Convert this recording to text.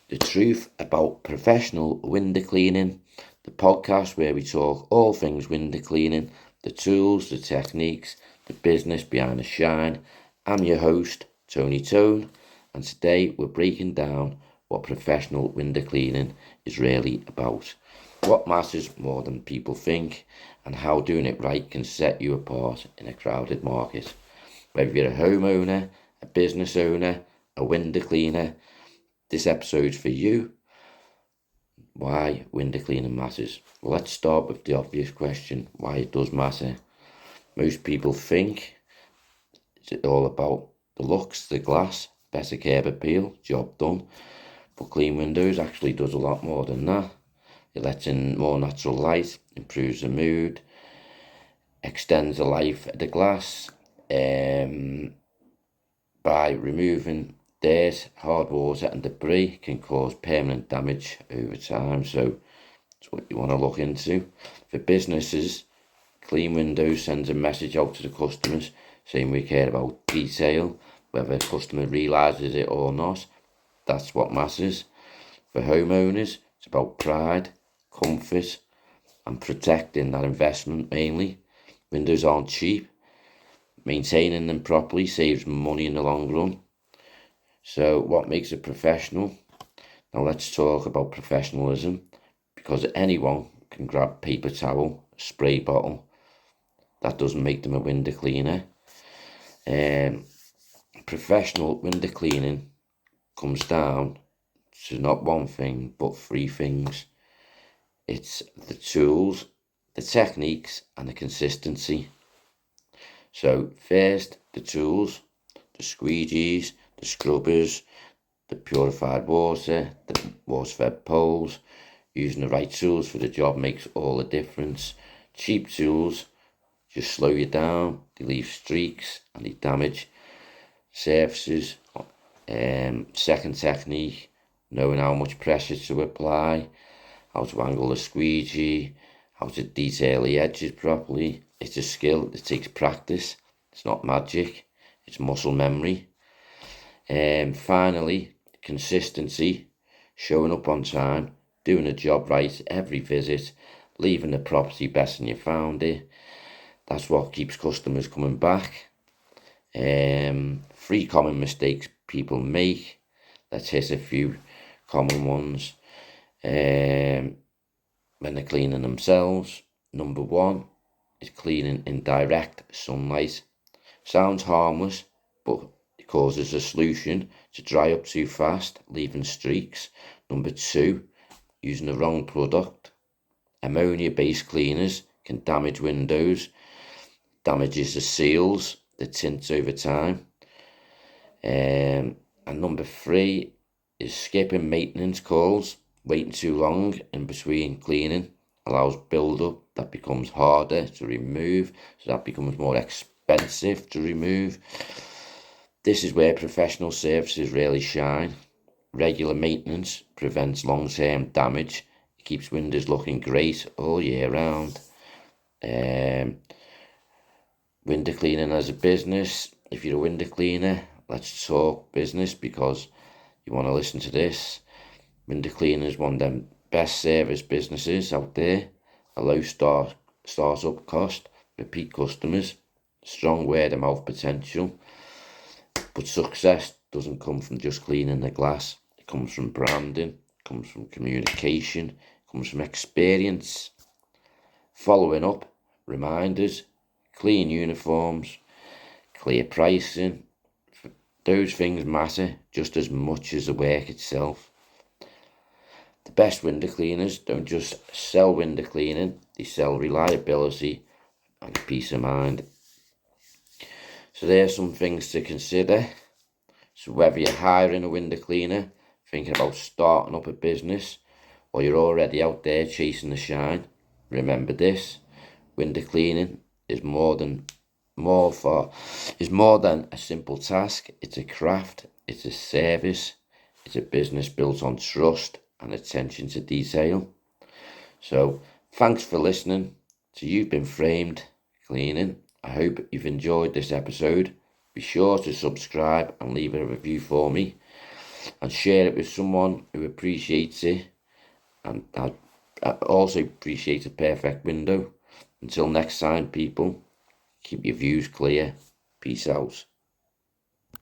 The truth about professional window cleaning, the podcast where we talk all things window cleaning, the tools, the techniques, the business behind the shine. I'm your host, Tony Tone, and today we're breaking down what professional window cleaning is really about, what matters more than people think, and how doing it right can set you apart in a crowded market. Whether you're a homeowner, a business owner, a window cleaner, this episode's for you. Why window cleaning matters. Let's start with the obvious question, why it does matter. Most people think it's all about the looks, the glass, better curb appeal, job done. But clean windows actually does a lot more than that. It lets in more natural light, improves the mood, extends the life of the glass by removing dirt, hard water and debris can cause permanent damage over time, so it's what you want to look into. For businesses, clean windows sends a message out to the customers saying we care about detail, whether the customer realises it or not. That's what matters. For homeowners, it's about pride, comfort and protecting that investment mainly. Windows aren't cheap. Maintaining them properly saves money in the long run. So what makes a professional? Now let's talk about professionalism, because anyone can grab paper towel, a spray bottle. That doesn't make them a window cleaner. Professional window cleaning comes down to not one thing but three things. It's the tools, the techniques and the consistency. So first, the tools, the squeegees, the scrubbers, the purified water, the water-fed poles. Using the right tools for the job makes all the difference. Cheap tools just slow you down, they leave streaks and they damage surfaces. Second technique, knowing how much pressure to apply, how to angle the squeegee, how to detail the edges properly. It's a skill that takes practice. It's not magic, it's muscle memory. Finally, consistency, showing up on time, doing the job right every visit, leaving the property better than you found it. That's what keeps customers coming back. Three common mistakes people make. Let's hit a few common ones when they're cleaning themselves. Number one is cleaning in direct sunlight. Sounds harmless, but it causes a solution to dry up too fast, leaving streaks. Number two, using the wrong product. Ammonia-based cleaners can damage windows, damages the seals, the tints over time. And number three is skipping maintenance calls. Waiting too long in between cleaning allows build-up that becomes harder to remove, so that becomes more expensive to remove. This is where professional services really shine. Regular maintenance prevents long-term damage. It keeps windows looking great all year round. Window cleaning as a business. If you're a window cleaner, let's talk business, because you want to listen to this. Window cleaning is one of them best service businesses out there. A low start-up cost, repeat customers, strong word of mouth potential. But success doesn't come from just cleaning the glass. It comes from branding, it comes from communication, it comes from experience. Following up, reminders, clean uniforms, clear pricing. Those things matter just as much as the work itself. The best window cleaners don't just sell window cleaning, they sell reliability and peace of mind. So there's some things to consider. So whether you're hiring a window cleaner, thinking about starting up a business, or you're already out there chasing the shine, remember this: window cleaning is more than a simple task. It's a craft, it's a service, it's a business built on trust and attention to detail. So thanks for listening to You've Been Framed Cleaning. I hope you've enjoyed this episode. Be sure to subscribe and leave a review for me. and share it with someone who appreciates it. And I also appreciate a perfect window. Until next time, people, keep your views clear. Peace out.